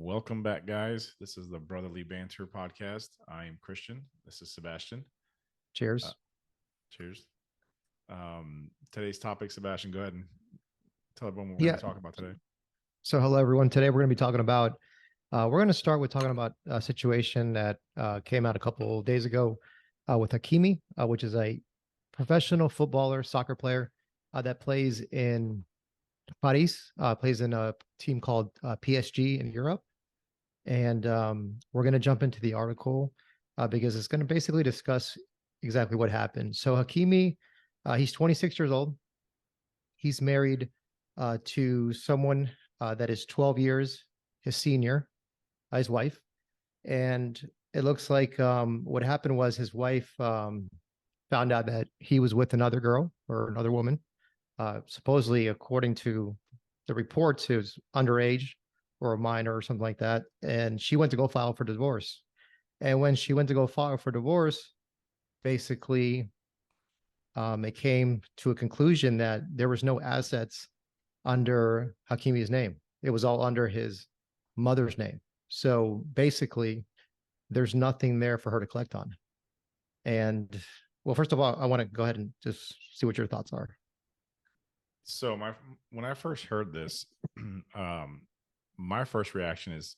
Welcome back, guys. This is the Brotherly Banter podcast. I am Christian. This is Sebastian. Uh, Cheers. cheers. Today's topic, Sebastian, go ahead and tell everyone what we're going Yeah. to talk about today. So, hello, everyone. Today we're going to be talking about, we're going to start with talking about a situation that came out a couple of days ago with Hakimi, which is a professional footballer, soccer player that plays in Paris, plays in a team called PSG in Europe. And we're going to jump into the article because it's going to basically discuss exactly what happened. So, Hakimi, he's 26 years old. He's married to someone that is 12 years his senior, his wife. And it looks like what happened was his wife found out that he was with another girl or another woman. Supposedly, according to the reports, he was underage or a minor or something like that. And she went to go file for divorce. And when she went to go file for divorce, basically, it came to a conclusion that there was no assets under Hakimi's name. It was all under his mother's name. So basically, there's nothing there for her to collect on. And well, first of all, I want to go ahead and just see what your thoughts are. So, when I first heard this, my first reaction is,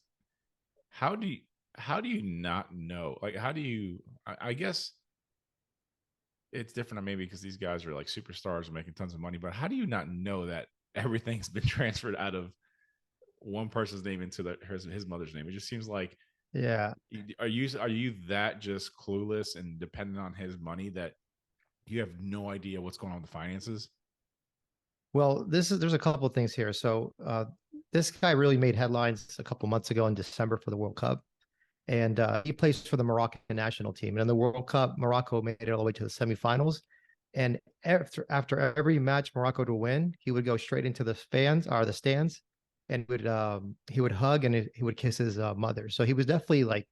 how do you how do you not know? Like, how do you? I guess it's different maybe because these guys are like superstars and making tons of money. But how do you not know that everything's been transferred out of one person's name into his mother's name? It just seems like, Yeah. are you that just clueless and dependent on his money that you have no idea what's going on with the finances? Well, there's a couple of things here. So this guy really made headlines a couple months ago in December for the World Cup. And he plays for the Moroccan national team. And in the World Cup, Morocco made it all the way to the semifinals. And after every match Morocco to win, he would go straight into the fans or the stands, and he would hug and he would kiss his mother. So he was definitely like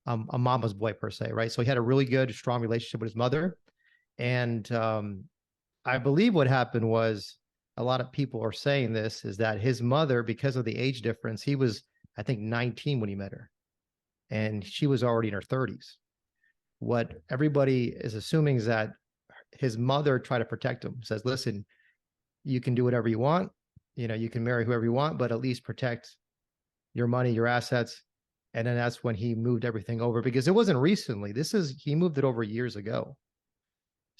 a mama's boy per se, right? So he had a really good, strong relationship with his mother. And I believe what happened was a lot of people are saying this is that his mother, because of the age difference, he was I think 19 when he met her, and she was already in her 30s. What everybody is assuming is that his mother tried to protect him, says, listen, you can do whatever you want. You can marry whoever you want, but at least protect your money, your assets. And then that's when he moved everything over because it wasn't recently. He moved it over years ago.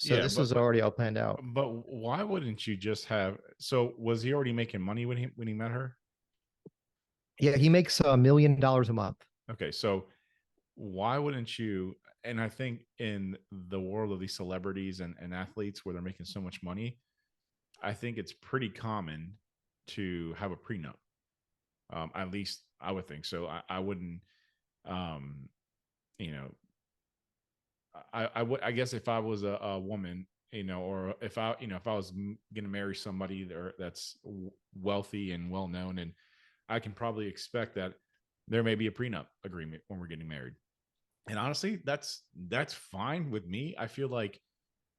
So Yeah, this but is already all planned out. why wouldn't you just have? So was he already making money when he met her? Yeah, he makes $1 million a month. Okay, so why wouldn't you? And I think in the world of these celebrities and athletes where they're making so much money, I think it's pretty common to have a prenup. At least I would think so. I wouldn't, um, you know, I would, I guess if I was a woman, or if I was going to marry somebody that's wealthy and well known, and I can probably expect that there may be a prenup agreement when we're getting married. And honestly, that's fine with me. I feel like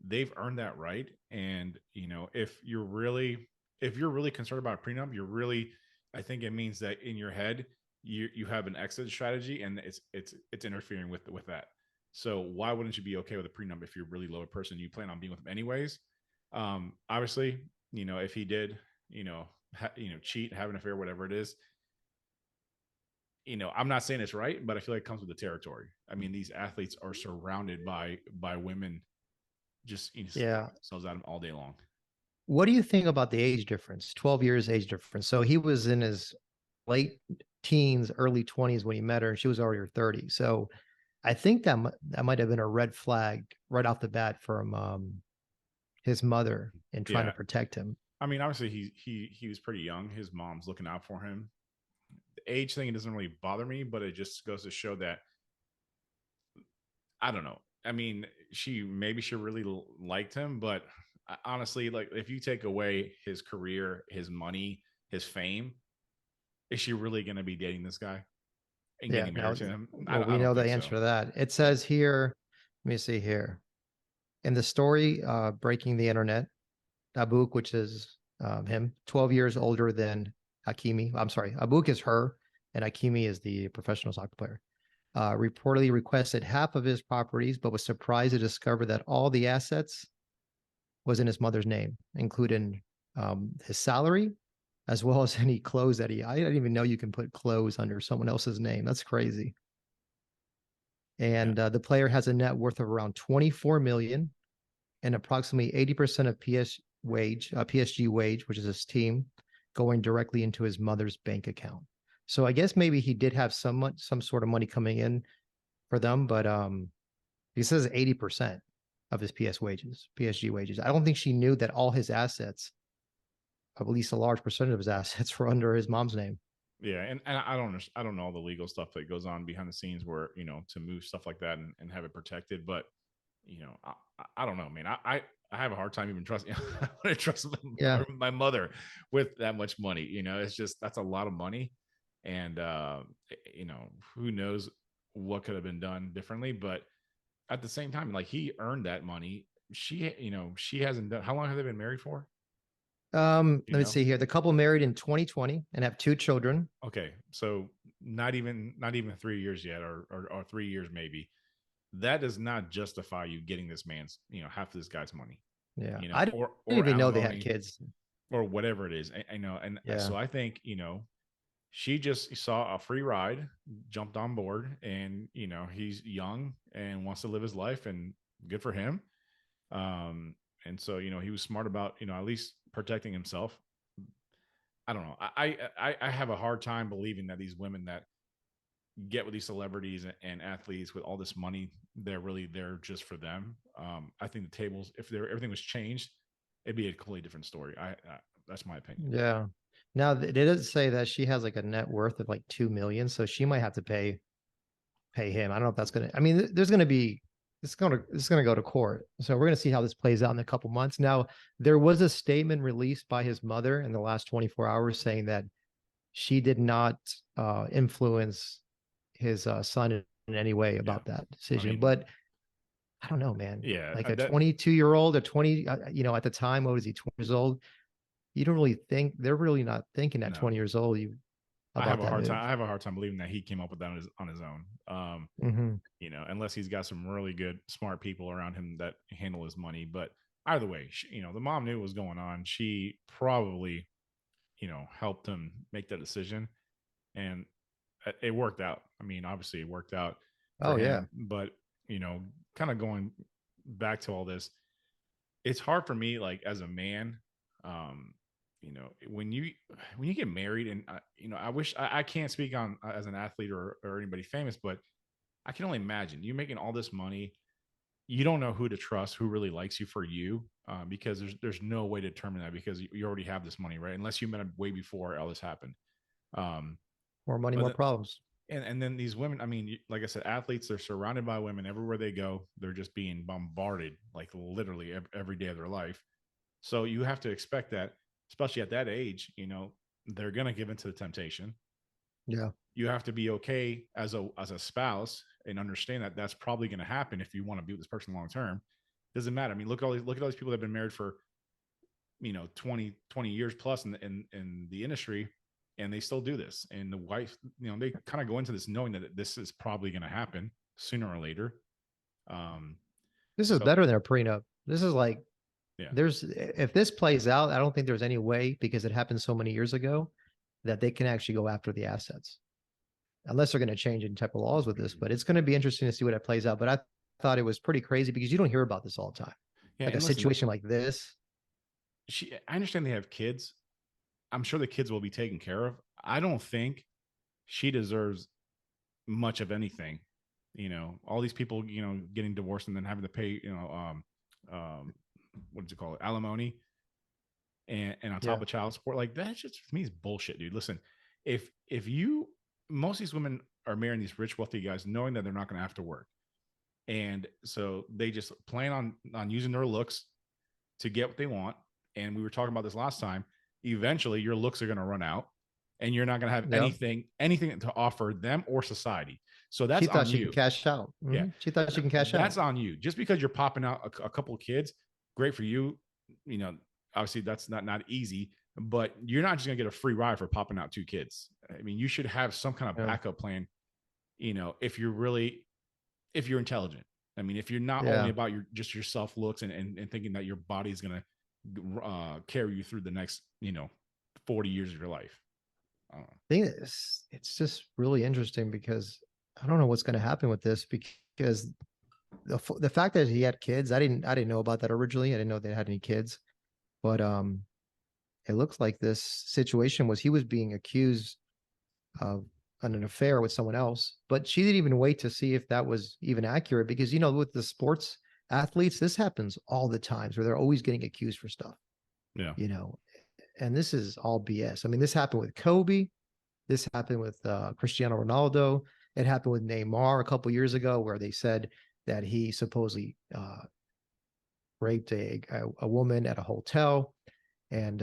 they've earned that right. And if you're really concerned about a prenup, I think it means that in your head you have an exit strategy, and it's interfering with that. So why wouldn't you be okay with a prenup if you're really low person? You plan on being with him anyways. Obviously, if he did, cheat, have an affair, whatever it is, I'm not saying it's right, but I feel like it comes with the territory. I mean, these athletes are surrounded by women, just Yeah. themselves at them all day long. What do you think about the age difference? 12 years age difference. So he was in his late teens, early 20s when he met her, and she was already her 30. So I think that might have been a red flag right off the bat from his mother in trying to Yeah, protect him. I mean, obviously he was pretty young. His mom's looking out for him. The age thing, it doesn't really bother me, but it just goes to show that I don't know. I mean, she really liked him, but honestly, like if you take away his career, his money, his fame, is she really going to be dating this guy and Yeah. getting married Now, to him? well, I we don't know the think so. answer to that. It says here, let me see here. In the story, Breaking the Internet, Abuk, which is him, 12 years older than Hakimi. I'm sorry, Abuk is her. and Hakimi is the professional soccer player. Reportedly requested half of his properties, but was surprised to discover that all the assets was in his mother's name, including his salary, as well as any clothes that I didn't even know you can put clothes under someone else's name. That's crazy. Yeah. And the player has a net worth of around 24 million, and approximately 80% of PSG wage, which is his team, going directly into his mother's bank account. So I guess maybe he did have some sort of money coming in for them, but he says 80% of his PSG wages. I don't think she knew that all his assets, at least a large percentage of his assets, were under his mom's name. Yeah, and I don't know all the legal stuff that goes on behind the scenes where to move stuff like that and have it protected, but I don't know, man. I have a hard time even trusting. I want to trust Yeah. my mother with that much money. It's just that's a lot of money, and who knows what could have been done differently. But at the same time, like he earned that money. She hasn't done. How long have they been married for? You Let me know? see here. The couple married in 2020 and have two children. Okay, so not even 3 years yet, or 3 years maybe. That does not justify you getting this man's half of this guy's money, Yeah. I didn't or even know they had alimony kids. or whatever it is. I know, and Yeah. so I think she just saw a free ride, jumped on board, and he's young and wants to live his life, and good for him. Um, and so he was smart about at least protecting himself. I don't know. I have a hard time believing that these women that get with these celebrities and athletes with all this money, they're really there just for them. I think the tables, if everything was changed, it'd be a completely different story. That's my opinion. Yeah. Now it does say that she has like a net worth of like 2 million, so she might have to pay him. I don't know if that's gonna. I mean, there's gonna be it's gonna go to court. So we're gonna see how this plays out in a couple months. Now there was a statement released by his mother in the last 24 hours saying that she did not influence his son in any way Yeah, about that I decision. mean, But I don't know, man. yeah, Like a that 22-year-old, a 20, at the time, what was he, 20 years old? You don't really think they're really not thinking at no. 20 years old you I have about a that hard time. move. I have a hard time believing that he came up with that on his own. Hmm. Unless he's got some really good, smart people around him that handle his money. But either way, the mom knew what was going on. She probably, helped him make that decision, and it worked out. I mean, obviously, it worked out for Oh yeah. him. But kind of going back to all this, it's hard for me, like as a man, um, when you get married, and I wish I can't speak on as an athlete or anybody famous, but I can only imagine you making all this money. You don't know who to trust, who really likes you for you, because there's no way to determine that because you already have this money, right? Unless you met him way before all this happened. Um, More money, but more then, problems. and then these women, I mean, like I said, athletes, they're surrounded by women everywhere they go. They're just being bombarded, like literally every day of their life. So you have to expect that, especially at that age, they're gonna give into the temptation. Yeah. You have to be okay as a spouse and understand that that's probably going to happen if you want to be with this person long term. Doesn't matter. I mean, look at all these people that have been married for 20 years plus in the industry, and they still do this. And the wife, they kind of go into this knowing that this is probably going to happen sooner or later. Um, This is so better than a prenup. This is like yeah, there's if this plays out, I don't think there's any way because it happened so many years ago that they can actually go after the assets. Unless they're going to change any type of laws with this, but it's going to be interesting to see what it plays out. But I thought it was pretty crazy because you don't hear about this all the time. yeah. Like a And listen, situation like this. I understand they have kids. I'm sure the kids will be taken care of. I don't think she deserves much of anything. All these people, getting divorced and then having to pay, what did you call it, alimony, and on top Yeah. of child support, like that just for me is bullshit, dude. Listen, if you most of these women are marrying these rich, wealthy guys, knowing that they're not going to have to work, and so they just plan on using their looks to get what they want. And we were talking about this last time. Eventually, your looks are going to run out, and you're not going to have Yeah. anything to offer them or society. So She that's thought on she could you. cash out. Yeah, She thought she can cash that's out. on you. Just because you're popping out a couple of kids, great for you. You know, Obviously that's not easy, but you're not just gonna get a free ride for popping out two kids. I mean, you should have some kind of Yeah. backup plan. If you're intelligent. I mean, if you're not only Yeah. about just your self looks and thinking that your body is gonna carry you through the next 40 years of your life. I don't know. Thing is, it's just really interesting because I don't know what's going to happen with this because the fact that he had kids, I didn't know about that originally. I didn't know they had any kids, but it looks like this situation was he was being accused of an affair with someone else, but she didn't even wait to see if that was even accurate because with the sports athletes, this happens all the times where they're always getting accused for stuff, Yeah. you know, and this is all BS. I mean, this happened with Kobe. This happened with Cristiano Ronaldo. It happened with Neymar a couple years ago, where they said that he supposedly raped a woman at a hotel, and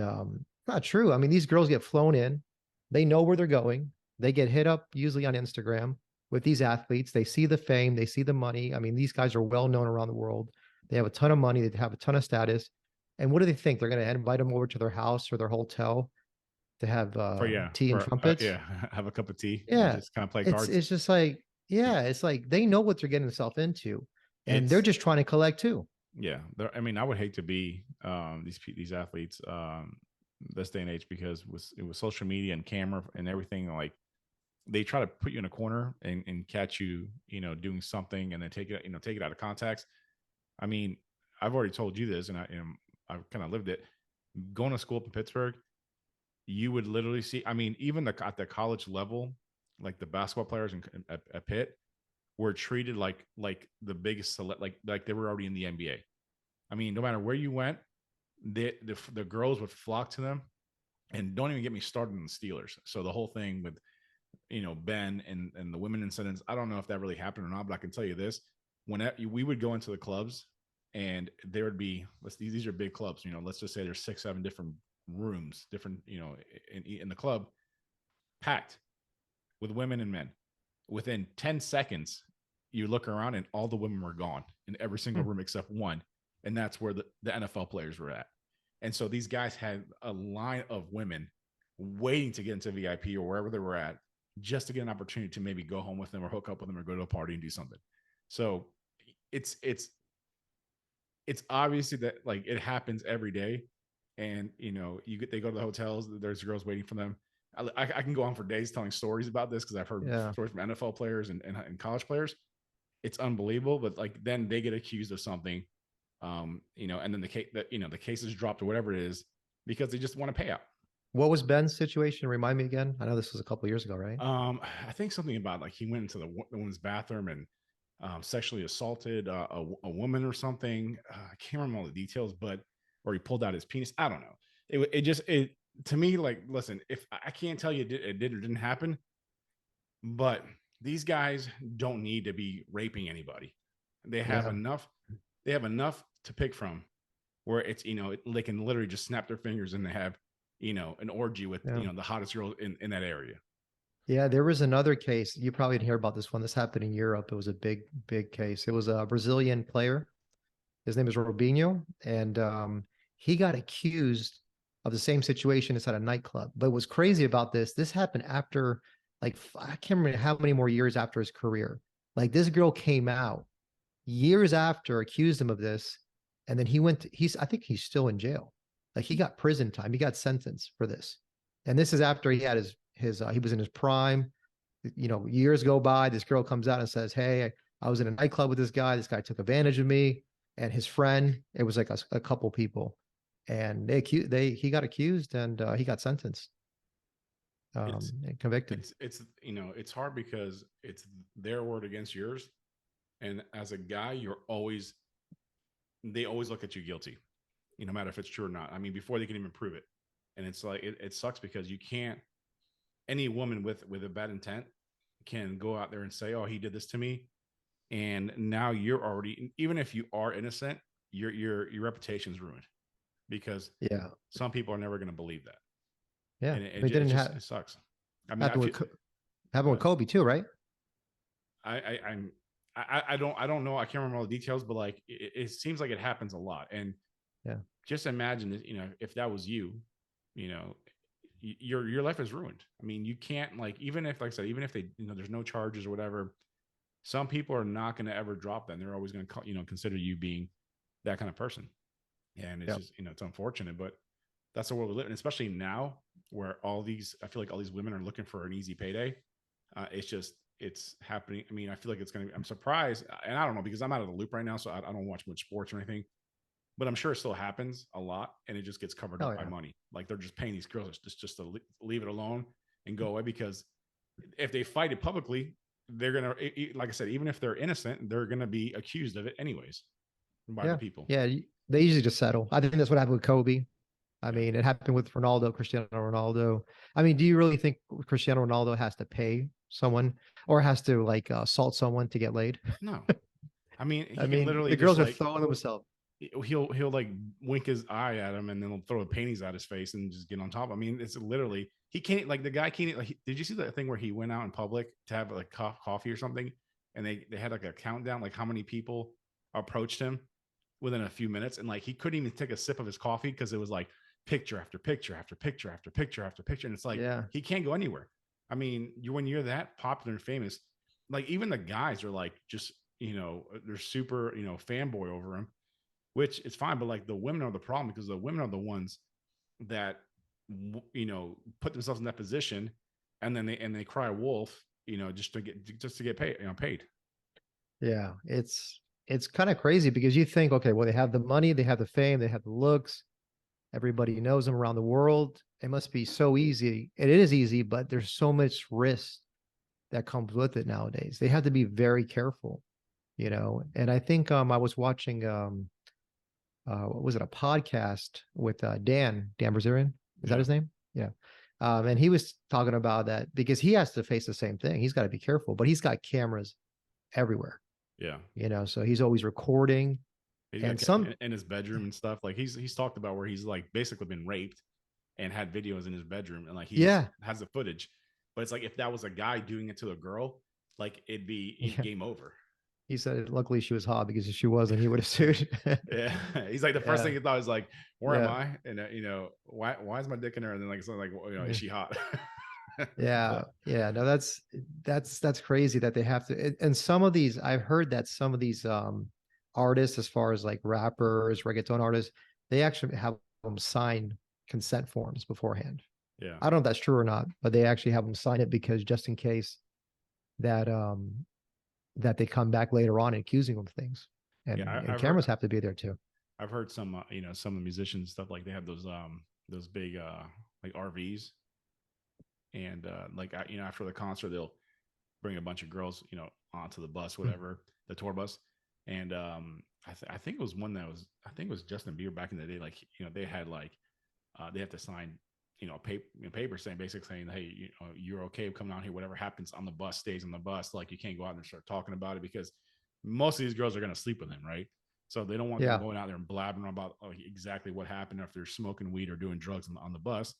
not true. I mean, these girls get flown in, they know where they're going, they get hit up usually on Instagram with these athletes. They see the fame, they see the money. I mean, these guys are well known around the world. They have a ton of money, they have a ton of status. And what do they think? They're going to invite them over to their house or their hotel to have tea and trumpets? Yeah, have a cup of tea and Yeah, just kind of play it's cards. it's just like yeah, it's like they know what they're getting themselves into, and they're It's just trying to collect too. Yeah. I mean, I would hate to be these athletes this day and age, because with social media and camera and everything, like they try to put you in a corner and catch you, doing something, and then take it out of context. I mean, I've already told you this, and I've kind of lived it. Going to school up in Pittsburgh, you would literally see. I mean, even at the college level, like the basketball players at Pitt were treated like the biggest like they were already in the NBA. I mean, no matter where you went, the girls would flock to them. And don't even get me started on the Steelers. So the whole thing with Ben and the women incidents, I don't know if that really happened or not, but I can tell you this: when we would go into the clubs, and there would be these are big clubs. Let's just say there's 6, 7 different rooms, different in the club, packed with women and men. Within 10 seconds, you look around and all the women were gone in every single Hmm. room except one. And that's where the NFL players were at. And so these guys had a line of women waiting to get into VIP or wherever they were at, just to get an opportunity to maybe go home with them or hook up with them or go to a party and do something. So it's obviously that, like, it happens every day. And they go to the hotels, there's girls waiting for them. I can go on for days telling stories about this, because I've heard Yeah. stories from NFL players and college players. It's unbelievable, but like then they get accused of something, and then the case is dropped or whatever it is, because they just want to pay out. What was Ben's situation? Remind me again. I know this was a couple years ago, right? I think something about, like, he went into the woman's bathroom and sexually assaulted a woman or something. I can't remember all the details, but or he pulled out his penis. I don't know. It to me, like, listen, if I can't tell you it did or didn't happen, but these guys don't need to be raping anybody. They have Yeah. enough. They have enough to pick from, where it's they can literally just snap their fingers and they have an orgy with Yeah. the hottest girl in that area. Yeah. There was another case. You probably didn't hear about this one. This happened in Europe. It was a big, big case. It was a Brazilian player. His name is Robinho, and he got accused of the same situation. It's at a nightclub. But what's crazy about this happened after, like, I can't remember how many more years after his career. Like, this girl came out years after, accused him of this, and then I think he's still in jail. Like, he got prison time. He got sentenced for this, and this is after he had he was in his prime. Years go by. This girl comes out and says, "Hey, I was in a nightclub with this guy. This guy took advantage of me and his friend." It was like a couple people, and he got accused, and he got sentenced, It's and convicted. it's hard because it's their word against yours, and as a guy, they always look at you guilty, no matter if it's true or not. I mean, before they can even prove it. And it's like it sucks, because you can't any woman with a bad intent can go out there and say, "Oh, he did this to me," and now you're already, even if you are innocent, your reputation's ruined, because Yeah, some people are never going to believe that, yeah. and I mean, it didn't it sucks. I mean, I happen with feel. happened Go with ahead. Kobe too, right? I don't know. I can't remember all the details, but like it seems like it happens a lot. And Yeah, just imagine, if that was you, you know, your life is ruined. I mean, you can't, like, even if, like I said, even if they, there's no charges or whatever, some people are not going to ever drop them. They're always going to, consider you being that kind of person. And it's Yep. just, it's unfortunate, but that's the world we live in, especially now where I feel like all these women are looking for an easy payday. It's happening. I mean, I feel like I'm surprised, and I don't know because I'm out of the loop right now, so I don't watch much sports or anything, but I'm sure it still happens a lot, and it just gets covered Oh up by yeah. money. Like they're just paying these girls just to leave it alone and go away, because if they fight it publicly, they're gonna, like I said, even if they're innocent, they're gonna be accused of it anyways by the Yeah. people. Yeah. They usually just settle. I think that's what happened with Kobe. I Yeah. mean, it happened with Ronaldo, Cristiano Ronaldo. I mean, do you really think Cristiano Ronaldo has to pay someone or has to like assault someone to get laid? No, I mean, I he can mean, literally the just girls are like, throwing themselves. he'll like wink his eye at him and then he'll throw the panties out his face and just get on top. I mean, it's literally, he can't, like, the guy can't, like, did you see that thing where he went out in public to have like coffee or something, and they had like a countdown, like how many people approached him within a few minutes, and like he couldn't even take a sip of his coffee because it was like picture after picture after picture after picture after picture, and it's like Yeah. he can't go anywhere. I mean, when you're that popular and famous, like even the guys are like just, they're super, fanboy over him, which is fine. But like the women are the problem, because the women are the ones that, put themselves in that position, and then they cry wolf, just to get paid, paid. Yeah. It's kind of crazy because you think, okay, well, they have the money, they have the fame, they have the looks, everybody knows them around the world. It must be so easy. It is easy, but there's so much risk that comes with it nowadays. They have to be very careful, And I think I was watching what was it, a podcast with Dan Brazilian. Is that Yeah, his name? Yeah. And he was talking about that because he has to face the same thing. He's got to be careful, but he's got cameras everywhere, yeah. so he's always recording. He's got And some, in his bedroom and stuff. Like he's talked about where he's like basically been raped and had videos in his bedroom, and like he's yeah, has the footage. But it's like if that was a guy doing it to a girl, like it'd be yeah. game over. He said, luckily she was hot because if she wasn't, he would have sued. Yeah, he's like the first Yeah. thing he thought was like, "Where am Yeah. I?" And why is my dick in her? And then like something like, well, is Yeah. she hot? Yeah. But Yeah. No, that's crazy that they have to. And some of these, I've heard that some of these artists, as far as like rappers, reggaeton artists, they actually have them sign consent forms beforehand. yeah, I don't know if that's true or not, but they actually have them sign it because just in case that that they come back later on accusing them of things. yeah, And I've heard cameras have to be there too. some some of the musicians stuff, like they have those big like RVs, and like after the concert they'll bring a bunch of girls, onto the bus, Hmm. whatever, the tour bus. And I think it was one that was, I think it was Justin Bieber back in the day. Like, they had like, they have to sign, paper saying, basically saying, hey, you're okay coming out here. Whatever happens on the bus stays on the bus. Like, you can't go out there and start talking about it, because most of these girls are going to sleep with him, right? So they don't want them Yeah. going out there and blabbering about exactly what happened, if they're smoking weed or doing drugs on the bus.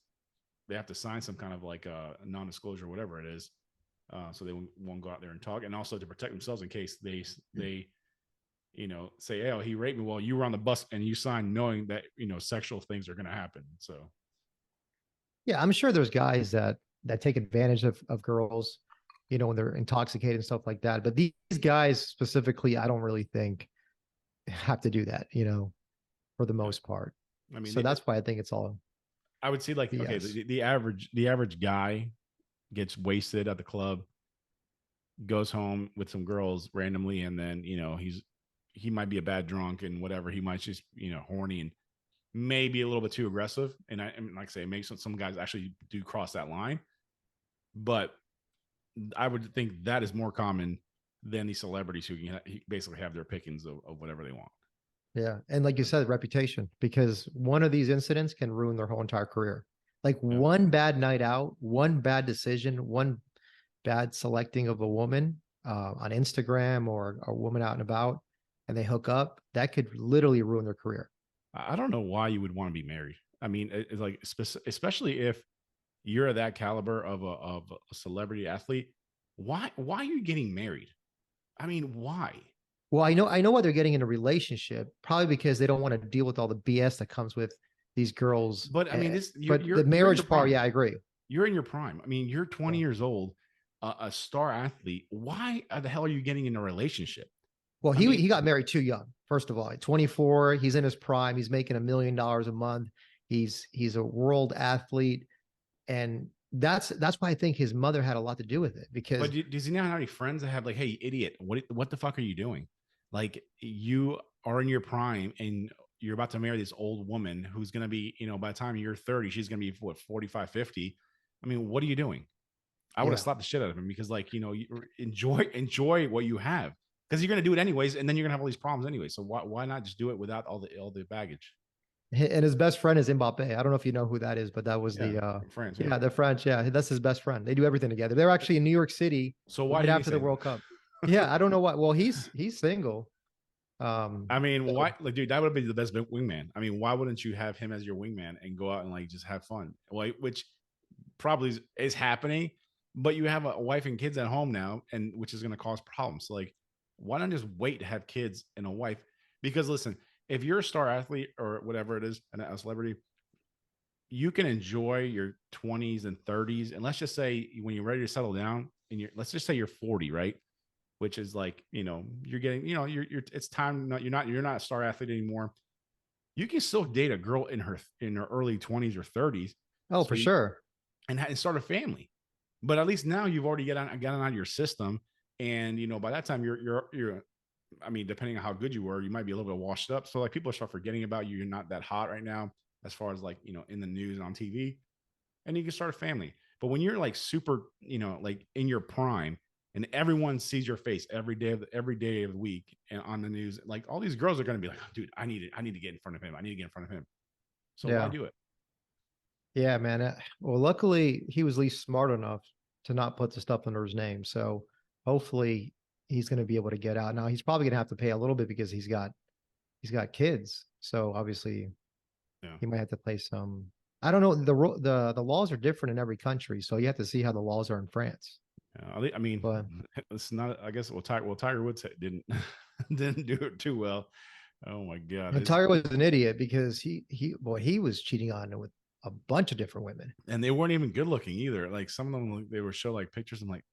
They have to sign some kind of like a non-disclosure, whatever it is, so they won't go out there and talk, and also to protect themselves in case they say, "Hey, oh, he raped me." Well, you were on the bus and you signed knowing that sexual things are going to happen. So Yeah, I'm sure there's guys that take advantage of girls, when they're intoxicated and stuff like that. But these guys specifically, I don't really think have to do that, for the yeah, most part. I mean, So that's why I think it's all I would see like, okay, BS. the average guy gets wasted at the club, goes home with some girls randomly, and then he might be a bad drunk and whatever. He might just horny and maybe a little bit too aggressive. And like I say, it makes some guys actually do cross that line. But I would think that is more common than these celebrities who can basically have their pickings of whatever they want. Yeah. And like you said, reputation, because one of these incidents can ruin their whole entire career. Like Yeah. one bad night out, one bad decision, one bad selecting of a woman on Instagram or a woman out and about, and they hook up, that could literally ruin their career. I don't know why you would want to be married. I mean, it's like especially if you're that caliber of a celebrity athlete. Why are you getting married? I mean, why? Well, I know why they're getting in a relationship, probably because they don't want to deal with all the BS that comes with these girls. But I mean, this But the you're in your marriage part, prime. yeah, I agree. You're in your prime. I mean, you're 20 Yeah. years old, a star athlete. Why the hell are you getting in a relationship? Well, I mean, he got married too young. First of all, at 24, he's in his prime. He's making $1 million a month. He's a world athlete, and that's why I think his mother had a lot to do with it but because does he not have any friends that have like, hey, idiot, what the fuck are you doing? Like, you are in your prime and you're about to marry this old woman who's going to be, by the time you're 30, she's going to be what, 45, 50. I mean, what are you doing? I would have yeah, slapped the shit out of him because, like, you enjoy what you have, because you're going to do it anyways, and then you're going to have all these problems anyway. So why not just do it without all the baggage? and his best friend is Mbappe. I don't know if you know who that is, but that was Yeah, the from France. Yeah. yeah, the French. Yeah, that's his best friend. They do everything together. They're actually in New York City So why right didn't he after say the World that? Cup. Yeah, I don't know why. Well, he's single. I mean, So why? Like, dude, that would be the best wingman. I mean, why wouldn't you have him as your wingman and go out and like just have fun? Like, which probably is happening, but you have a wife and kids at home now, and which is going to cause problems. So, like, why not just wait to have kids and a wife? Because listen, if you're a star athlete or whatever it is, and a celebrity, you can enjoy your 20s and 30s. And let's just say when you're ready to settle down, and let's just say you're 40, right? Which is like, you're getting, it's time. You're not a star athlete anymore. You can still date a girl in her early 20s or 30s. oh, So for sure. and start a family. But at least now you've already gotten out of your system. And by that time you're I mean, depending on how good you were, you might be a little bit washed up. So like people start forgetting about you. You're not that hot right now, as far as like, in the news and on TV, and you can start a family. But when you're like super, like in your prime, and everyone sees your face every day of the week and on the news, like all these girls are going to be like, oh, dude, I need to get in front of him. I need to get in front of him. So why Yeah. do it? Yeah, man. Well, luckily he was at least smart enough to not put the stuff under his name. So hopefully he's going to be able to get out. Now he's probably going to have to pay a little bit because he's got kids. So obviously Yeah. he might have to pay some. I don't know. The laws are different in every country, so you have to see how the laws are in France. I mean, But it's not. I guess Tiger Woods didn't didn't do it too well. Oh my god! Tiger was an idiot because he was cheating on with a bunch of different women. And they weren't even good looking either. Like some of them, they were show like pictures. I'm like,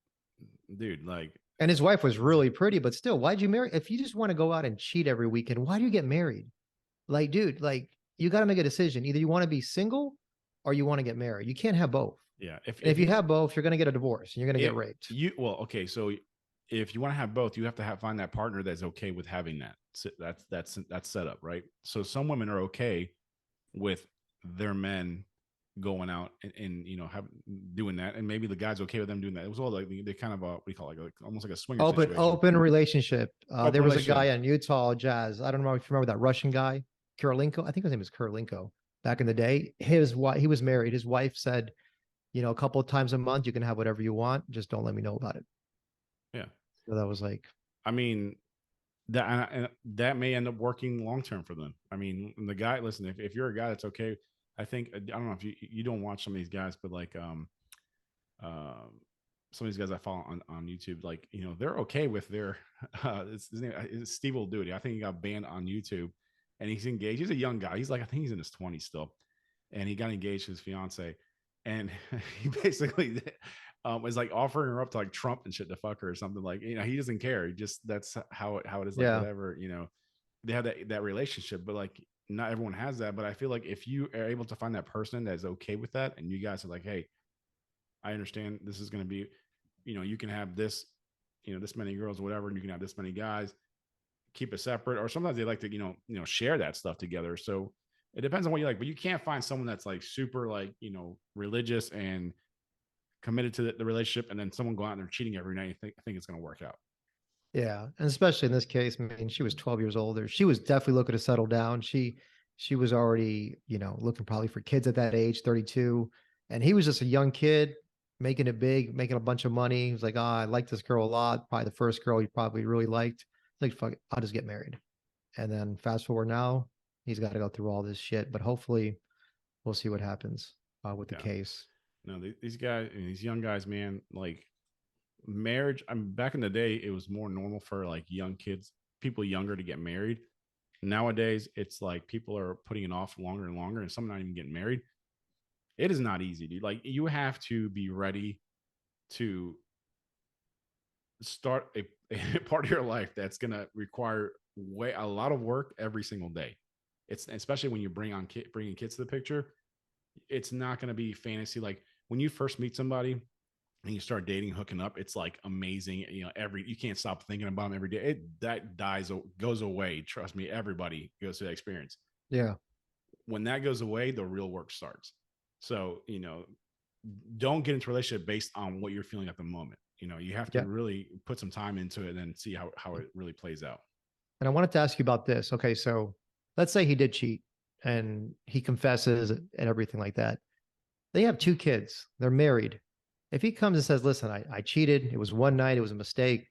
dude, like, And his wife was really pretty, but still, why'd you marry? If you just want to go out and cheat every weekend, why do you get married? Like, dude, like you got to make a decision. Either you want to be single or you want to get married. You can't have both. yeah. If And if if you you have both, you're going to get a divorce and you're going to if get raped. you well, okay, so if you want to have both, you have to find that partner that's okay with having that. So that's set up, right? So some women are okay with their men going out and have doing that, and maybe the guy's okay with them doing that. It was all like they kind of what do you call it, like almost like a swinger situation, Open relationship. open There was a guy relationship. on Utah Jazz. I don't know if you remember that Russian guy, Kirilenko. I think his name is Kirilenko. Back in the day, his wife, he was married. His wife said, a couple of times a month, you can have whatever you want. Just don't let me know about it. Yeah, So that was like, I mean, that may end up working long term for them. I mean, the guy, listen, if you're a guy that's okay, I think, I don't know if you don't watch some of these guys, but like some of these guys I follow on YouTube, like, they're okay with their his name is Steve Old Duty. I think he got banned on YouTube, and he's engaged. He's a young guy. He's like, I think he's in his 20s still, and he got engaged to his fiance, and he basically was like offering her up to like Trump and shit to fuck her or something. Like, he doesn't care. He just, that's how it is. Like, yeah, whatever, they have that relationship, but like not everyone has that. But I feel like if you are able to find that person that's okay with that, and you guys are like, hey, I understand this is going to be, you can have this, this many girls or whatever, and you can have this many guys, keep it separate. Or sometimes they like to, share that stuff together. So it depends on what you like, but you can't find someone that's like super, like, religious and committed to the relationship, and then someone go out and they're cheating every night. I think it's going to work out. yeah, and especially in this case, I mean, she was 12 years older. She was definitely looking to settle down. She was already, looking probably for kids at that age, 32, and he was just a young kid making it big, making a bunch of money. He was like, I like this girl a lot. Probably the first girl he probably really liked. Like, fuck it, I'll just get married. And then fast forward now, he's got to go through all this shit. But hopefully, we'll see what happens with the Yeah. case. No, these guys, these young guys, man, like marriage. I mean, back in the day, it was more normal for like young kids, people younger, to get married. Nowadays, it's like people are putting it off longer and longer, and some not even getting married. It is not easy, dude. Like you have to be ready to start a part of your life that's going to require way a lot of work every single day. It's especially when you bringing kids to the picture. It's not going to be fantasy. Like when you first meet somebody and you start dating, hooking up, it's like amazing. You know, you can't stop thinking about them every day. That goes away. Trust me, everybody goes through that experience. Yeah. When that goes away, the real work starts. So, don't get into a relationship based on what you're feeling at the moment. You have to Yeah. really put some time into it and see how it really plays out. And I wanted to ask you about this. Okay, so let's say he did cheat and he confesses and everything like that. They have two kids. They're married. If he comes and says, listen, I cheated, it was one night, it was a mistake,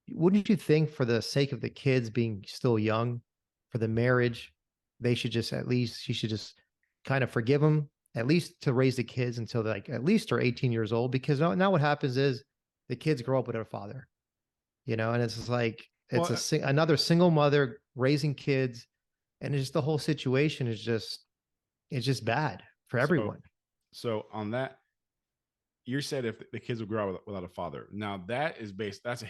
wouldn't you think for the sake of the kids being still young, for the marriage, they should just at least, she should just kind of forgive him, at least to raise the kids until like at least are 18 years old? Because now what happens is the kids grow up without a father, and it's just like, Well, another single mother raising kids. And it's just the whole situation it's just bad for so everyone. so on that, you said if the kids will grow up without a father. Now that is based. That's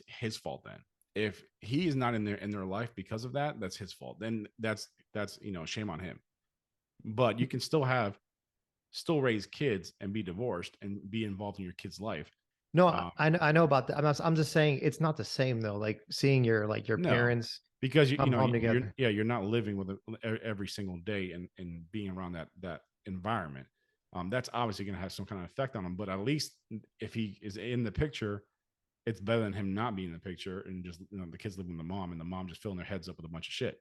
his fault. Then if he is not in their life because of that, that's his fault. Then that's shame on him. But you can still raise kids and be divorced and be involved in your kid's life. No, Um, I know about that. I'm just saying it's not the same though. Like seeing your no, parents because you come know home you're together. yeah you're not living with every single day and being around that environment. That's obviously going to have some kind of effect on him. But at least if he is in the picture, it's better than him not being in the picture and just the kids living with the mom and the mom just filling their heads up with a bunch of shit.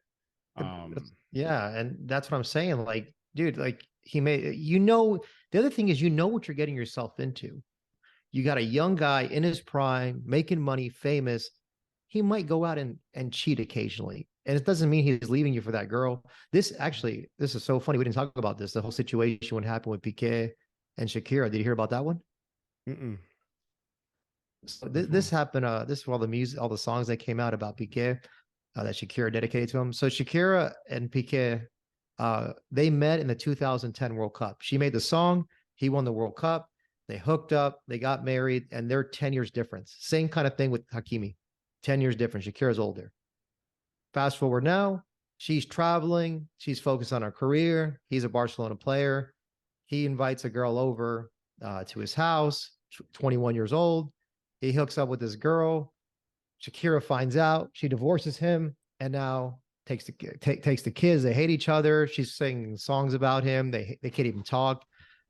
Yeah, and that's what I'm saying. Like, dude, like the other thing is what you're getting yourself into. You got a young guy in his prime, making money, famous. He might go out and cheat occasionally. And it doesn't mean he's leaving you for that girl. This is so funny. We didn't talk about this. The whole situation, what happened with Piqué and Shakira. Did you hear about that one? Mm-mm. So Which this one? happened. This is all the music, all the songs that came out about Piqué that Shakira dedicated to him. So Shakira and Piqué, they met in the 2010 World Cup. She made the song. He won the World Cup. They hooked up. They got married, and they're 10 years difference. Same kind of thing with Hakimi. 10 years difference. Shakira's older. Fast forward now, she's traveling. She's focused on her career. He's a Barcelona player. He invites a girl over to his house, 21 years old. He hooks up with this girl. Shakira finds out. She divorces him, and now takes the kids. They hate each other. She's singing songs about him. They can't even talk.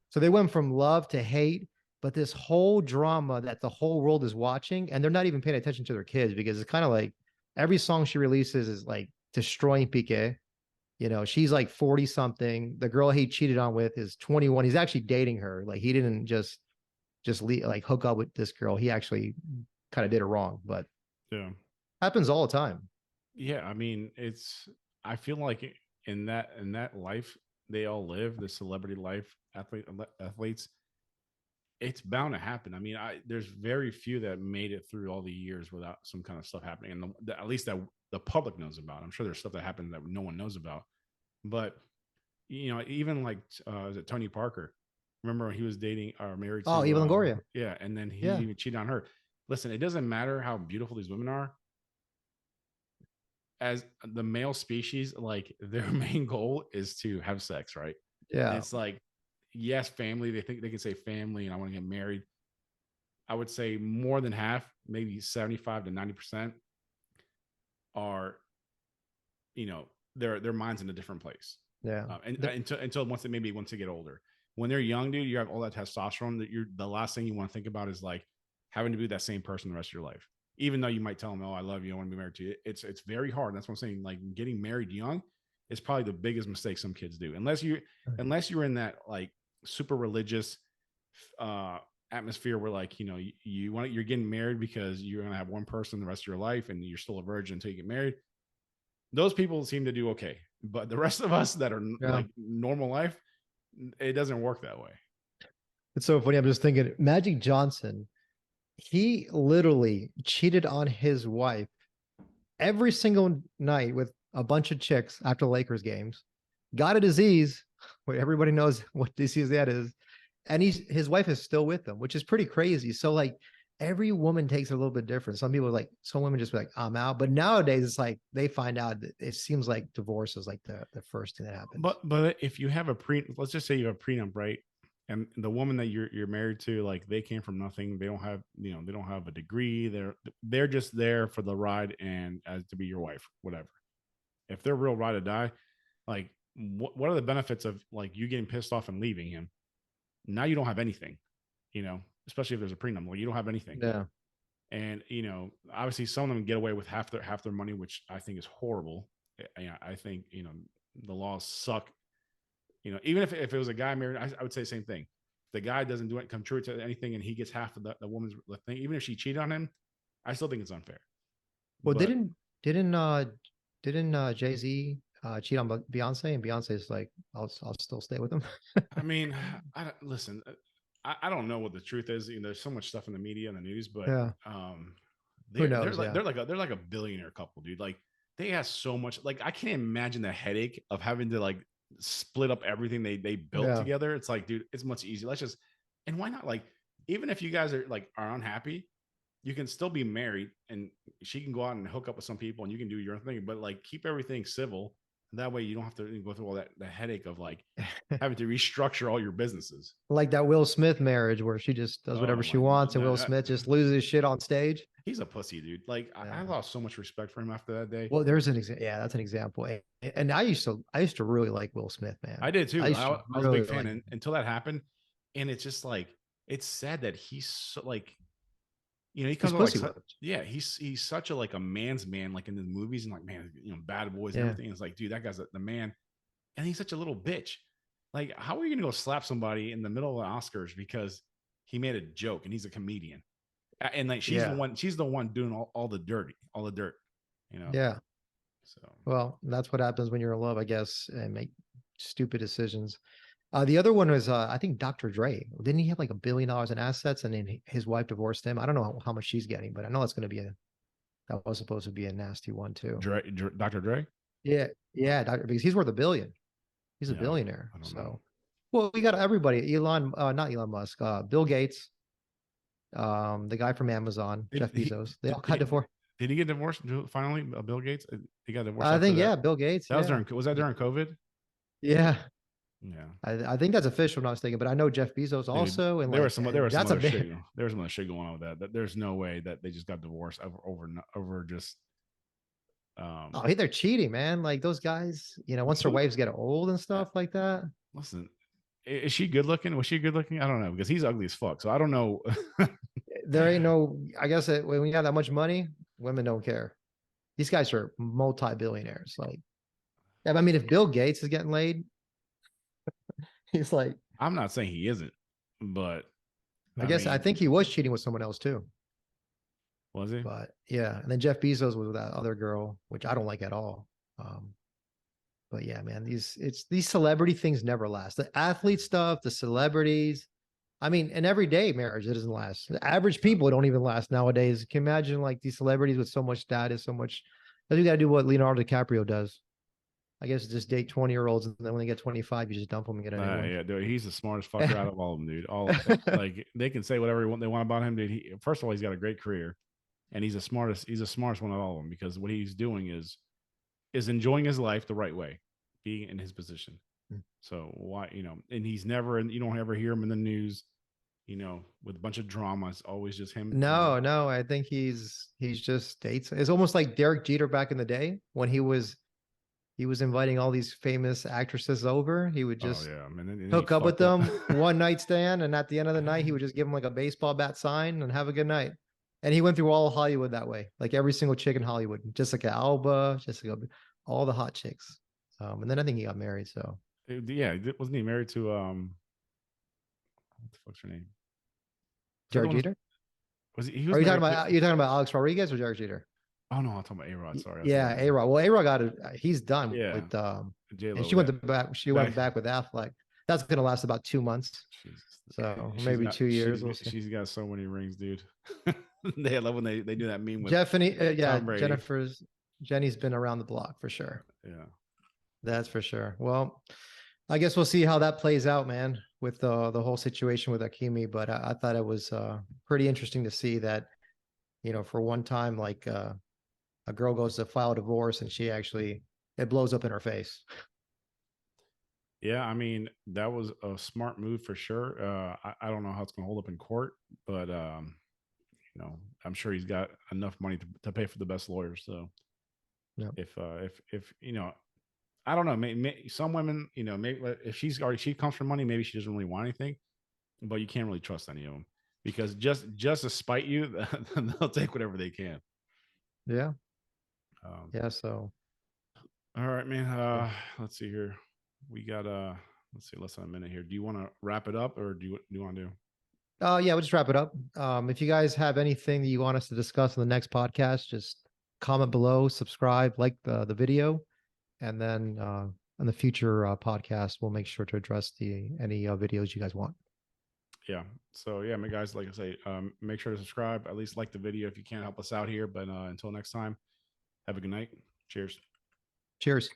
So they went from love to hate. But this whole drama that the whole world is watching, and they're not even paying attention to their kids because it's kind of like every song she releases is like destroying Piqué. She's like 40 something. The girl he cheated on with is 21. He's actually dating her. Like he didn't just like hook up with this girl. He actually kind of did it wrong, but Yeah. happens all the time. Yeah, I mean, I feel like in that life they all live, the celebrity life, athletes, it's bound to happen. I mean, there's very few that made it through all the years without some kind of stuff happening, and at least that the public knows about. I'm sure there's stuff that happened that no one knows about, but even like is it Tony Parker? Remember when he was dating or married Oh, to Eva Longoria. yeah, and then he Yeah. even cheated on her. Listen, it doesn't matter how beautiful these women are as the male species, like their main goal is to have sex, right? And Yeah. it's like, yes, family. They think they can say family and I want to get married. I would say more than half, maybe 75 to 90% are, their mind's in a different place. Yeah. And until once they get older. When they're young, dude, you have all that testosterone that the last thing you want to think about is like having to be that same person the rest of your life. Even though you might tell them, "Oh, I love you, I want to be married to you," it's very hard. That's what I'm saying. Like getting married young is probably the biggest mistake some kids do, unless you're in that like super religious uh, atmosphere where like you're getting married because you're gonna have one person the rest of your life and you're still a virgin until you get married. Those people seem to do okay, but the rest of us that are Yeah. like normal life, it doesn't work that way. It's so funny. I'm just thinking Magic Johnson, he literally cheated on his wife every single night with a bunch of chicks after Lakers games, got a disease, where everybody knows what disease that is, and his wife is still with him, which is pretty crazy. So like every woman takes it a little bit different. Some people like some women just be like, I'm out. But nowadays it's like they find out that it seems like divorce is like the first thing that happens. But if you have let's just say you have a prenup, right? And the woman that you're married to, like they came from nothing. They don't have, they don't have a degree. They're just there for the ride and as to be your wife, whatever. If they're real ride or die, like what are the benefits of like you getting pissed off and leaving him? Now you don't have anything, especially if there's a prenup. Well, you don't have anything. Yeah. And obviously some of them get away with half their money, which I think is horrible. I think the laws suck. Even if it was a guy married, I would say the same thing. If the guy doesn't do it, contribute to anything, and he gets half of the woman's thing, even if she cheated on him, I still think it's unfair. Well, But didn't Jay-Z cheat on Beyonce, and Beyonce's like, I'll still stay with him. I mean, listen. I don't know what the truth is. There's so much stuff in the media and the news, but Yeah. Who knows? they're like a billionaire couple, dude. Like they have so much. Like I can't imagine the headache of having to like split up everything they built Yeah. together. It's like, dude, it's much easier. And why not? Like, even if you guys are unhappy, you can still be married, and she can go out and hook up with some people, and you can do your own thing. But like, keep everything civil. That way, you don't have to go through all that headache of like having to restructure all your businesses. Like that Will Smith marriage where she just does whatever she wants, and Will Smith just loses shit on stage. He's a pussy, dude. Like I lost so much respect for him after that day. Well, there's an example. Yeah, that's an example. And I used to really like Will Smith, man. I did too. I was a big fan like until that happened, and it's just like it's sad that he's so, like, he comes like he's such a like a man's man, like in the movies and like man, Bad Boys and everything. It's like, dude, that guy's the man, and he's such a little bitch. Like, how are you gonna go slap somebody in the middle of the Oscars because he made a joke and he's a comedian? And like she's the one doing all the dirt. Yeah. So well, that's what happens when you're in love, I guess, and make stupid decisions. The other one was I think Dr. Dre. Didn't he have like $1 billion in assets, and then his wife divorced him? I don't know how much she's getting, but I know that's going to be that was supposed to be a nasty one too. Dr. Dre. Yeah, because he's worth $1 billion. He's a billionaire. So, well, we got everybody. Not Elon Musk. Bill Gates. The guy from Amazon, Jeff Bezos. They all got divorced. Did he get divorced finally? Bill Gates. He got divorced. I think Bill Gates. That was that during COVID? Yeah. Yeah. I think that's official. I'm not mistaken, but I know Jeff Bezos also. Dude, and there was some other shit. There was some other shit going on with that. There's no way that they just got divorced over just. They're cheating, man. Like those guys, once their wives get old and stuff like that. Listen, is she good looking? Was she good looking? I don't know, because he's ugly as fuck. So I don't know. There ain't no. I guess when you have that much money, women don't care. These guys are multi-billionaires. Like, yeah, I mean, if Bill Gates is getting laid, he's like. I'm not saying he isn't, but I think he was cheating with someone else too. Was he? But yeah, and then Jeff Bezos was with that other girl, which I don't like at all. But yeah, man, these celebrity things never last. The athlete stuff, the celebrities. I mean, an everyday marriage, it doesn't last. The average people don't even last nowadays. Can you imagine like these celebrities with so much status, so much? You got to do what Leonardo DiCaprio does. I guess just date 20-year-olds, and then when they get 25, you just dump them and get a new one. Yeah, dude, he's the smartest fucker out of all of them, dude. Like they can say whatever they want about him, dude. First of all, he's got a great career, and he's the smartest one of all of them, because what he's doing is enjoying his life the right way, being in his position. So why, and he's never, and you don't ever hear him in the news, with a bunch of drama. It's always just him. No, I think he's just dates. It's almost like Derek Jeter back in the day when he was inviting all these famous actresses over. He would just hook up with them, one night stand, and at the end of the night, he would just give them like a baseball bat sign and have a good night. And he went through all Hollywood that way, like every single chick in Hollywood, Jessica Alba, all the hot chicks. And then I think he got married. So yeah, wasn't he married to what the fuck's her name? Derek Jeter? Was he? Are you talking about Alex Rodriguez or Derek Jeter? Oh no, I'm talking about A-Rod. Sorry. Yeah, A-Rod. Well, A-Rod got it. He's done with J-Lo, and she went back. She went back with Affleck. That's gonna last about 2 months. So maybe 2 years. She's got so many rings, dude. They love when they do that meme with Jennifer's. Jenny's been around the block for sure. Yeah. That's for sure. Well, I guess we'll see how that plays out, man, with the whole situation with Hakimi. But I thought it was pretty interesting to see that, for one time, like a girl goes to file a divorce and she actually it blows up in her face. Yeah, I mean that was a smart move for sure. I don't know how it's going to hold up in court, but I'm sure he's got enough money to pay for the best lawyers. So Yeah. if I don't know, some women, maybe if she comes from money, maybe she doesn't really want anything, but you can't really trust any of them because just to spite you, they'll take whatever they can. Yeah. Um, Yeah. So all right, man. Let's see here. We got let's see, less than a minute here. Do you want to wrap it up, or do you want to do? yeah, we'll just wrap it up. If you guys have anything that you want us to discuss in the next podcast, just comment below, subscribe, like the video, and then in the future podcast, we'll make sure to address the any videos you guys want. Yeah. So yeah, guys, like I say, make sure to subscribe. At least like the video if you can't help us out here. But until next time, have a good night. Cheers. Cheers.